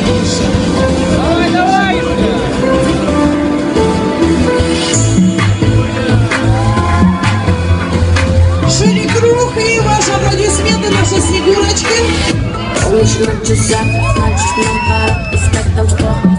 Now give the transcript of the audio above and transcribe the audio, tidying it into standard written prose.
Давай, давай! Шире круг и ваши аплодисменты нашей Снегурочке. Лишь на часах, значит нам пора искать того, кто.